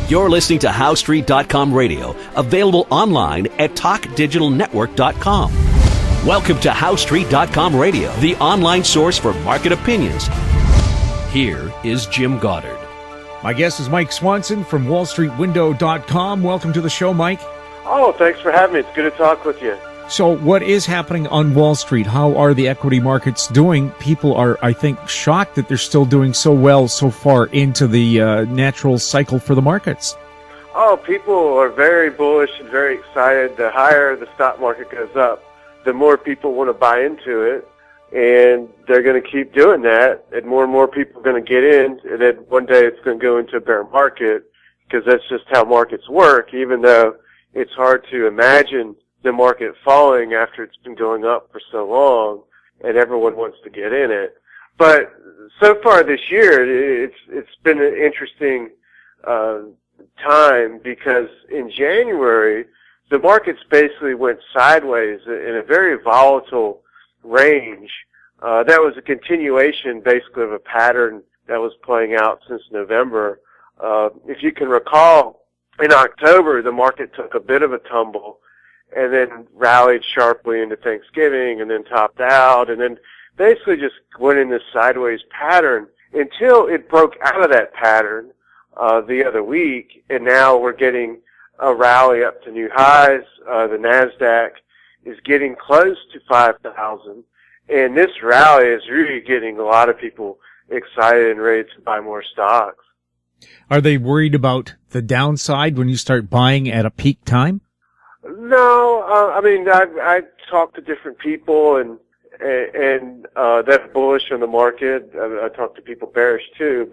You're listening to HowStreet.com radio, available online at TalkDigitalNetwork.com. Welcome to HowStreet.com radio, the online source for market opinions. Here is Jim Goddard. My guest is Mike Swanson from WallStreetWindow.com. Welcome to the show, Mike. Oh, thanks for having me. It's good to talk with you. So what is happening on Wall Street? How are the equity markets doing? People are, I think, shocked that they're still doing so well so far into the natural cycle for the markets. Oh, people are very bullish and very excited. The higher the stock market goes up, the more people want to buy into it, and they're going to keep doing that, and more people are going to get in, and then one day it's going to go into a bear market, because that's just how markets work, even though it's hard to imagine the market falling after it's been going up for so long, and everyone wants to get in it. But so far this year, it's been an interesting time, because in January, the markets basically went sideways in a very volatile range. That was a continuation, basically, of a pattern that was playing out since November. If you can recall, in October, the market took a bit of a tumble, and then rallied sharply into Thanksgiving, and then topped out, and then basically just went in this sideways pattern until it broke out of that pattern the other week, and now we're getting a rally up to new highs. The NASDAQ is getting close to 5,000, and this rally is really getting a lot of people excited and ready to buy more stocks. Are they worried about the downside when you start buying at a peak time? No, I mean, I talk to different people and that's bullish on the market. I talk to people bearish too,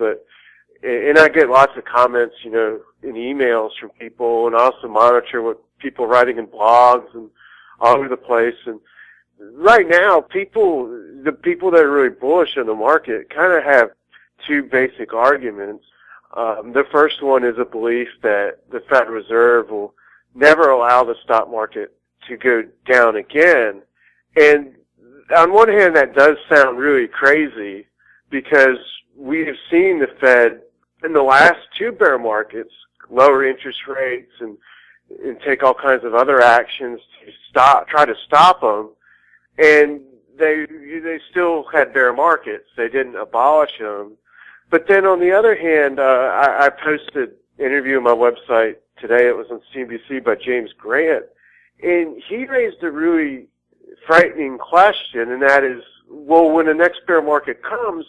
and I get lots of comments, in emails from people, and I also monitor what people are writing in blogs and all over the place. And right now, the people that are really bullish on the market kind of have two basic arguments. The first one is a belief that the Federal Reserve will never allow the stock market to go down again. And on one hand, that does sound really crazy, because we have seen the Fed in the last two bear markets lower interest rates and take all kinds of other actions to try to stop them. And they still had bear markets. They didn't abolish them. But then on the other hand, I posted an interview on my website today. It was on CNBC by James Grant, and he raised a really frightening question, and that is, well, when the next bear market comes,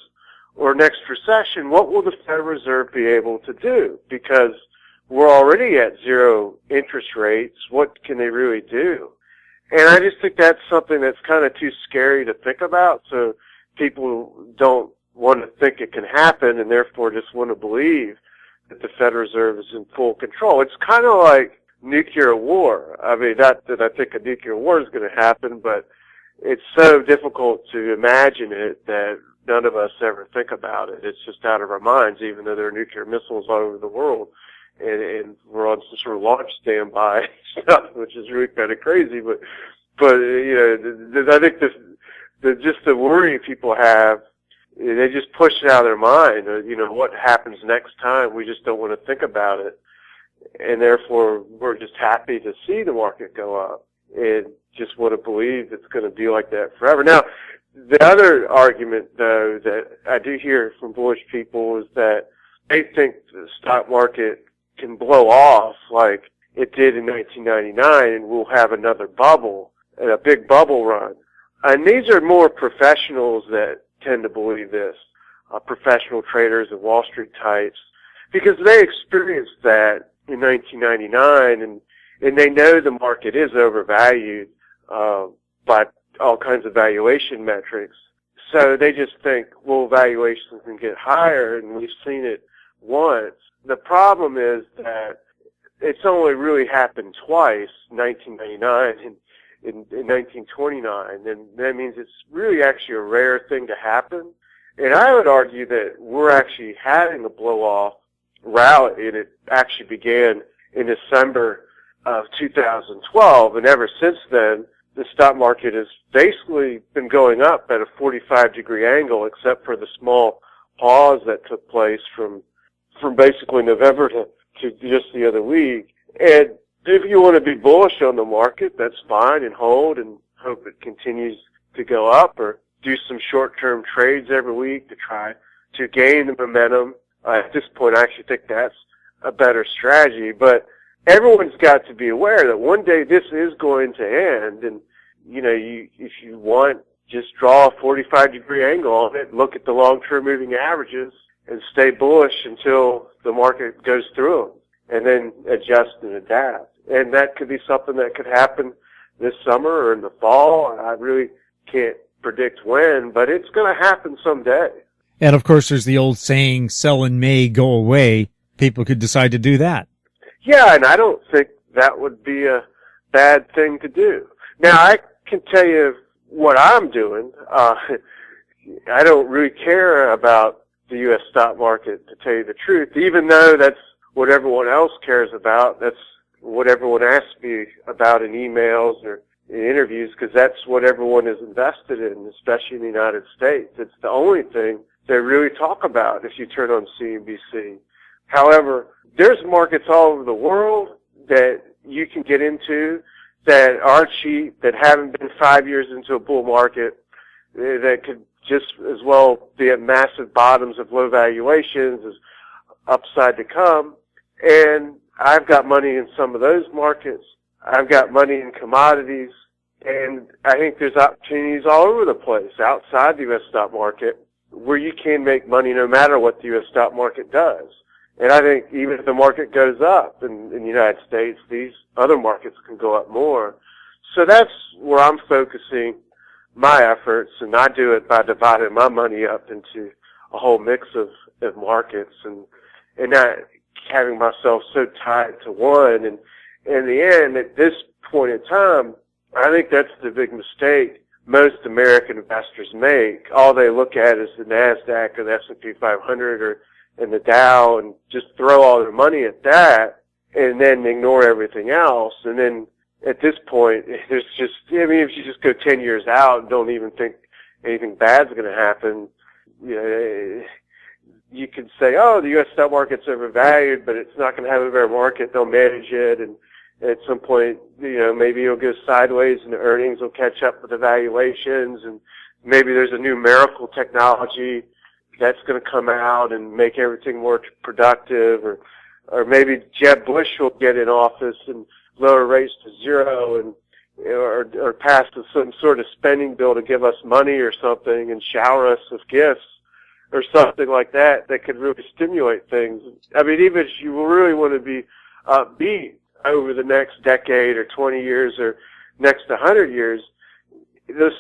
or next recession, what will the Federal Reserve be able to do? Because we're already at zero interest rates. What can they really do? And I just think that's something that's kind of too scary to think about, so people don't want to think it can happen, and therefore just want to believe that the Federal Reserve is in full control. It's kind of like nuclear war. I mean, not that I think a nuclear war is going to happen, but it's so difficult to imagine it that none of us ever think about it. It's just out of our minds, even though there are nuclear missiles all over the world, and we're on some sort of launch standby stuff, which is really kind of crazy. But I think the worry people have, they just push it out of their mind. What happens next time? We just don't want to think about it, and therefore we're just happy to see the market go up and just want to believe it's going to be like that forever. Now, the other argument, though, that I do hear from bullish people is that they think the stock market can blow off like it did in 1999, and we'll have another bubble, and a big bubble run. And these are more professionals that tend to believe this, professional traders and Wall Street types, because they experienced that in 1999, and they know the market is overvalued by all kinds of valuation metrics. So they just think, well, valuations can get higher, and we've seen it once. The problem is that it's only really happened twice, 1999 and in 1929, and that means it's really actually a rare thing to happen. And I would argue that we're actually having a blow-off rally, and it actually began in December of 2012, and ever since then, the stock market has basically been going up at a 45-degree angle, except for the small pause that took place from basically November to just the other week. And if you want to be bullish on the market, that's fine, and hold and hope it continues to go up, or do some short-term trades every week to try to gain the momentum. At this point, I actually think that's a better strategy. But everyone's got to be aware that one day this is going to end. And, if you want, just draw a 45-degree angle on it, look at the long-term moving averages, and stay bullish until the market goes through them, and then adjust and adapt. And that could be something that could happen this summer or in the fall. I really can't predict when, but it's going to happen someday. And of course, there's the old saying, sell in May, go away. People could decide to do that. Yeah, and I don't think that would be a bad thing to do. Now, I can tell you what I'm doing. I don't really care about the U.S. stock market, to tell you the truth, even though that's what everyone else cares about. That's what everyone asks me about in emails or in interviews, because that's what everyone is invested in, especially in the United States. It's the only thing they really talk about if you turn on CNBC. However, there's markets all over the world that you can get into that are cheap, that haven't been 5 years into a bull market, that could just as well be at massive bottoms of low valuations as upside to come. And I've got money in some of those markets. I've got money in commodities. And I think there's opportunities all over the place outside the U.S. stock market where you can make money no matter what the U.S. stock market does. And I think even if the market goes up in the United States, these other markets can go up more. So that's where I'm focusing my efforts, and I do it by dividing my money up into a whole mix of markets and not having myself so tied to one. And in the end, at this point in time, I think that's the big mistake most American investors make. All they look at is the NASDAQ or the S&P 500 and the Dow, and just throw all their money at that and then ignore everything else. And then at this point, there's just, if you just go 10 years out and don't even think anything bad's going to happen, you could say, oh, the U.S. stock market's overvalued, but it's not going to have a bear market. They'll manage it. And at some point, maybe it'll go sideways and the earnings will catch up with the valuations. And maybe there's a new miracle technology that's going to come out and make everything more productive, or maybe Jeb Bush will get in office and lower rates to zero, and or pass some sort of spending bill to give us money or something and shower us with gifts or something like that could really stimulate things. Even if you really want to be upbeat over the next decade or 20 years or next 100 years, you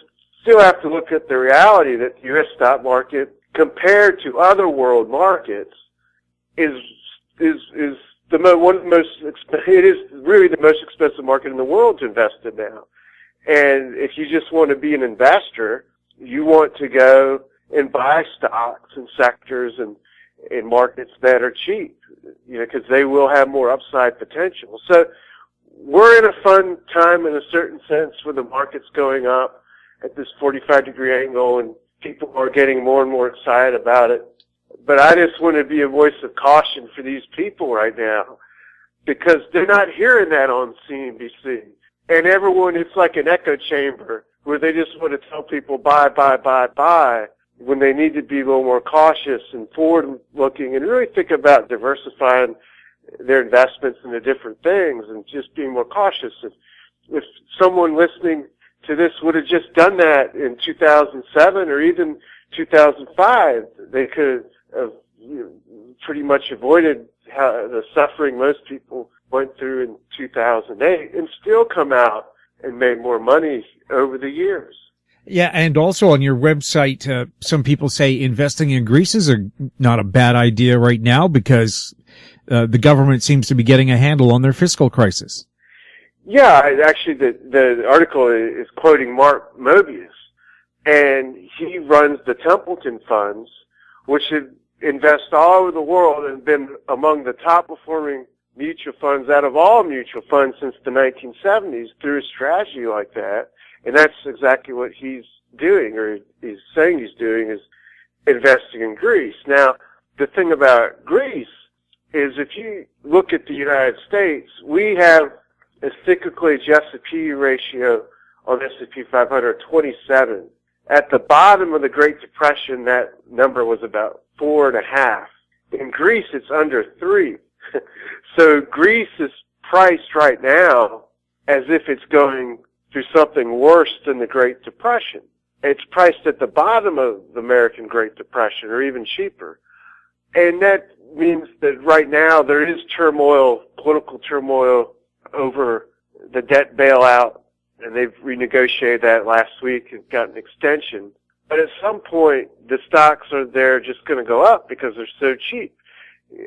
still have to look at the reality that the U.S. stock market, compared to other world markets, is it is really the most expensive market in the world to invest in now. And if you just want to be an investor, you want to go and buy stocks and sectors and in markets that are cheap, because they will have more upside potential. So we're in a fun time in a certain sense where the market's going up at this 45-degree angle, and people are getting more and more excited about it. But I just want to be a voice of caution for these people right now, because they're not hearing that on CNBC. And everyone, it's like an echo chamber where they just want to tell people buy, buy, buy, buy, when they need to be a little more cautious and forward-looking and really think about diversifying their investments into different things and just being more cautious. If someone listening to this would have just done that in 2007 or even 2005, they could have pretty much avoided the suffering most people went through in 2008 and still come out and made more money over the years. Yeah, and also on your website, some people say investing in Greece is not a bad idea right now because the government seems to be getting a handle on their fiscal crisis. Yeah, actually the article is quoting Mark Mobius, and he runs the Templeton funds, which invest all over the world and been among the top performing mutual funds out of all mutual funds since the 1970s through a strategy like that. And that's exactly what he's doing, or he's saying he's doing, is investing in Greece. Now, the thing about Greece is if you look at the United States, we have a cyclically adjusted P/E ratio on S&P 500 27. At the bottom of the Great Depression, that number was about 4.5. In Greece, it's under 3. So Greece is priced right now as if it's going through something worse than the Great Depression. It's priced at the bottom of the American Great Depression, or even cheaper. And that means that right now there is turmoil, political turmoil, over the debt bailout, and they've renegotiated that last week and got an extension. But at some point, the stocks are there just going to go up because they're so cheap.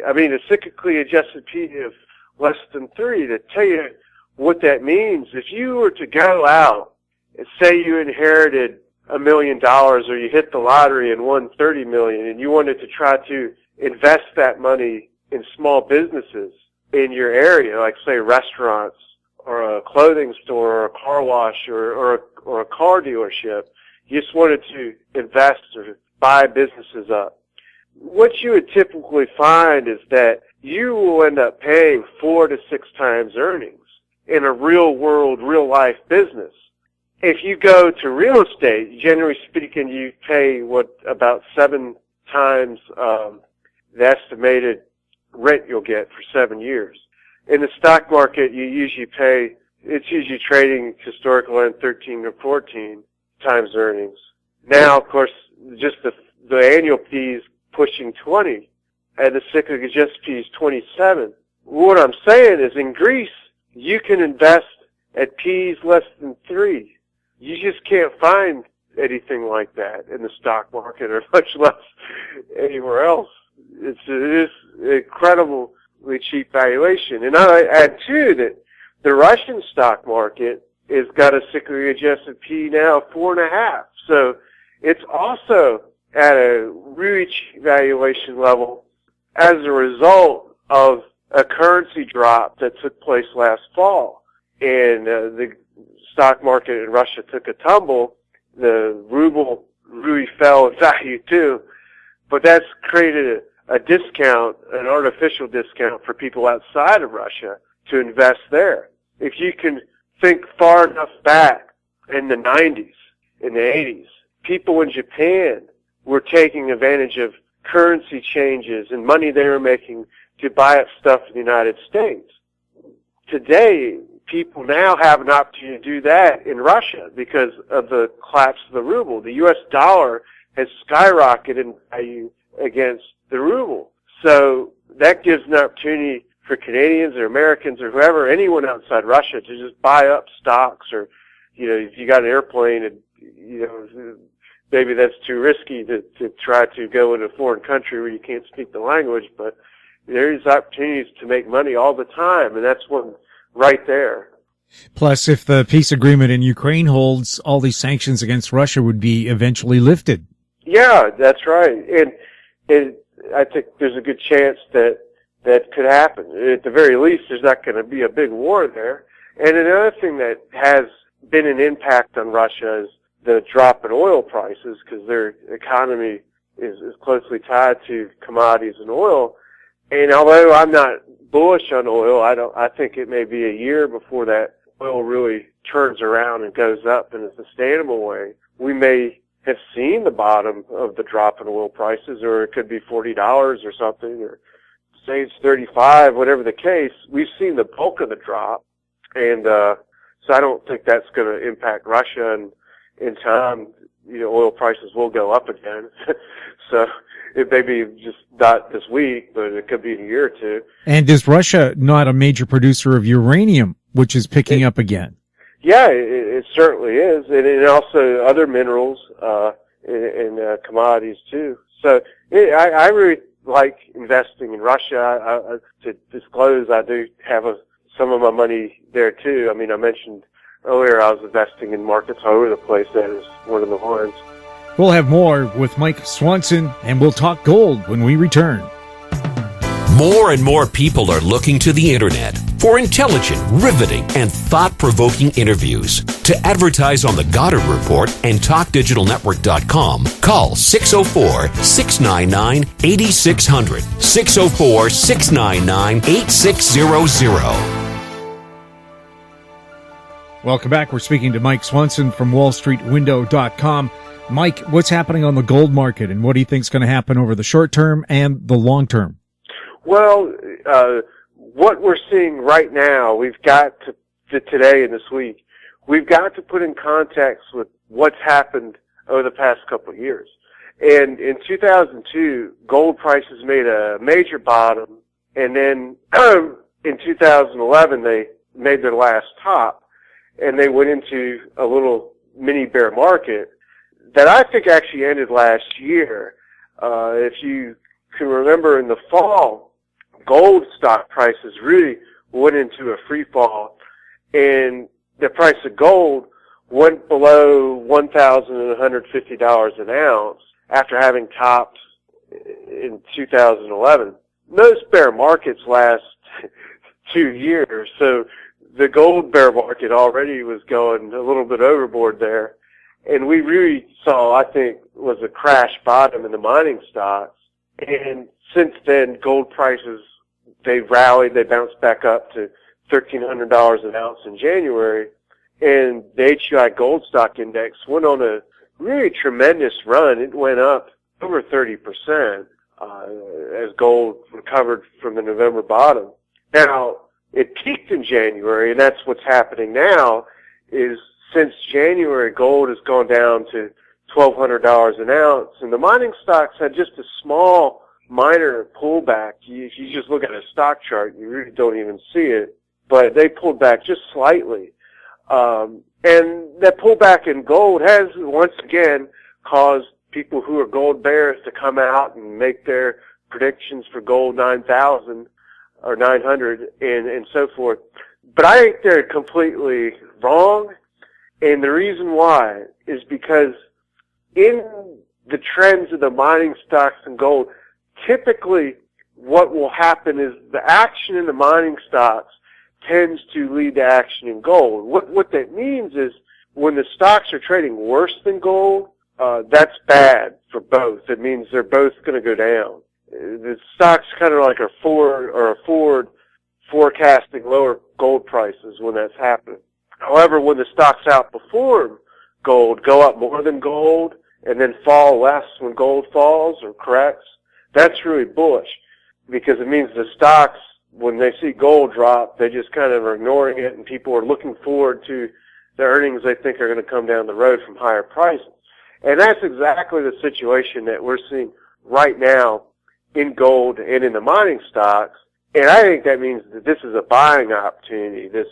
I mean, a cyclically adjusted P of less than 3, to tell you what that means, if you were to go out and say you inherited $1 million or you hit the lottery and won $30 million and you wanted to try to invest that money in small businesses in your area, like say restaurants or a clothing store or a car wash or a car dealership, you just wanted to invest or buy businesses up, what you would typically find is that you will end up paying 4 to 6 times earnings in a real world, real life business. If you go to real estate, generally speaking, you pay about 7 times the estimated rent you'll get for 7 years. In the stock market, it's usually trading historically around 13 or 14 times earnings. Now, of course, just the annual P is pushing 20, and the cyclical adjusted P is 27. What I'm saying is, in Greece, you can invest at P's less than 3. You just can't find anything like that in the stock market, or much less anywhere else. It is incredibly cheap valuation. And I add too that the Russian stock market has got a cyclically adjusted P now of 4.5. So it's also at a really cheap valuation level as a result of a currency drop that took place last fall. And the stock market in Russia took a tumble. The ruble really fell in value too. But that's created a discount, an artificial discount for people outside of Russia to invest there. If you can think far enough back in the 90s, in the 80s, people in Japan were taking advantage of currency changes and money they were making to buy up stuff in the United States. Today, people now have an opportunity to do that in Russia because of the collapse of the ruble. The U.S. dollar has skyrocketed in value against the ruble. So that gives an opportunity for Canadians or Americans or whoever, anyone outside Russia, to just buy up stocks, or, if you got an airplane and, maybe that's too risky to try to go in a foreign country where you can't speak the language, but there's opportunities to make money all the time, and that's one right there. Plus, if the peace agreement in Ukraine holds, all these sanctions against Russia would be eventually lifted. Yeah, that's right. And I think there's a good chance that could happen. At the very least, there's not going to be a big war there. And another thing that has been an impact on Russia is the drop in oil prices, because their economy is closely tied to commodities and oil. And although I'm not bullish on oil, I think it may be a year before that oil really turns around and goes up in a sustainable way. We may have seen the bottom of the drop in oil prices, or it could be $40 or something, or say it's 35, whatever the case. We've seen the bulk of the drop, and so I don't think that's going to impact Russia. And in time, oil prices will go up again. So it may be just not this week, but it could be a year or two. And is Russia not a major producer of uranium, which is picking up again? Yeah, it certainly is, and also other minerals and commodities too. So I really like investing in Russia. To disclose, I do have some of my money there too. I mean, I mentioned earlier I was investing in markets all over the place. That is one of the ones. We'll have more with Mike Swanson, and we'll talk gold when we return. More and more people are looking to the internet. for intelligent, riveting, and thought-provoking interviews. To advertise on the Goddard Report and TalkDigitalNetwork.com, call 604-699-8600, 604-699-8600. Welcome back. We're speaking to Mike Swanson from WallStreetWindow.com. Mike, what's happening on the gold market, and what do you think is going to happen over the short term and the long term? Well, what we're seeing right now, we've got to today and this week, we've got to put in context with what's happened over the past couple of years. And in 2002, gold prices made a major bottom, and then in 2011, they made their last top, and they went into a little mini bear market that I think actually ended last year. If you can remember, in the fall, gold stock prices really went into a free fall, and the price of gold went below $1,150 an ounce after having topped in 2011. Most bear markets last 2 years, so the gold bear market already was going a little bit overboard there. And we really saw, I think, was a crash bottom in the mining stocks. And since then, gold prices, they rallied, they bounced back up to $1,300 an ounce in January. And the HUI Gold Stock Index went on a really tremendous run. It went up over 30% as gold recovered from the November bottom. Now, it peaked in January, and that's what's happening now, is since January, gold has gone down to $1,200 an ounce, and the mining stocks had just a small, minor pullback. If you just look at a stock chart, you really don't even see it, but they pulled back just slightly. And that pullback in gold has, once again, caused people who are gold bears to come out and make their predictions for gold 9,000 or 900 and so forth. But I think they're completely wrong. And the reason why is because in the trends of the mining stocks and gold, typically what will happen is the action in the mining stocks tends to lead to action in gold. What that means is when the stocks are trading worse than gold, that's bad for both. It means they're both going to go down. The stocks kind of like a forward forecasting lower gold prices when that's happening. However, when the stocks outperform gold, go up more than gold, and then fall less when gold falls or corrects, that's really bullish because it means the stocks, when they see gold drop, they just kind of are ignoring it, and people are looking forward to the earnings they think are going to come down the road from higher prices. And that's exactly the situation that we're seeing right now in gold and in the mining stocks. And I think that means that this is a buying opportunity, this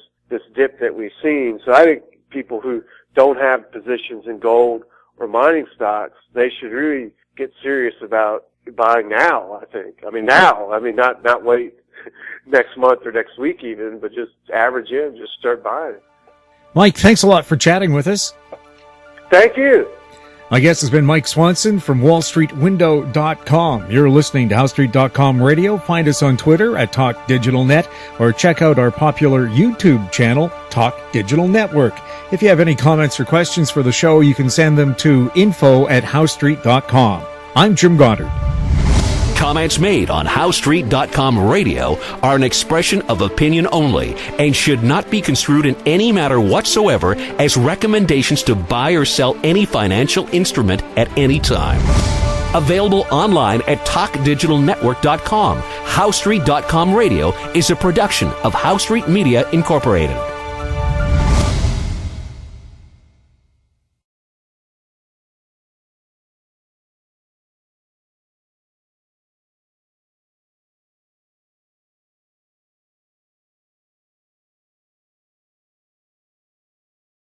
dip that we've seen. So I think people who don't have positions in gold or mining stocks, they should really get serious about buying now, I think. I mean, now. I mean, not wait next month or next week even, but just average in, just start buying. Mike, thanks a lot for chatting with us. Thank you. My guest has been Mike Swanson from WallStreetWindow.com. You're listening to HowStreet.com radio. Find us on Twitter at Talk Digital Net, or check out our popular YouTube channel, Talk Digital Network. If you have any comments or questions for the show, you can send them to info@HowStreet.com. I'm Jim Goddard. Comments made on HowStreet.com radio are an expression of opinion only and should not be construed in any matter whatsoever as recommendations to buy or sell any financial instrument at any time. Available online at TalkDigitalNetwork.com. HowStreet.com radio is a production of HowStreet Media Incorporated.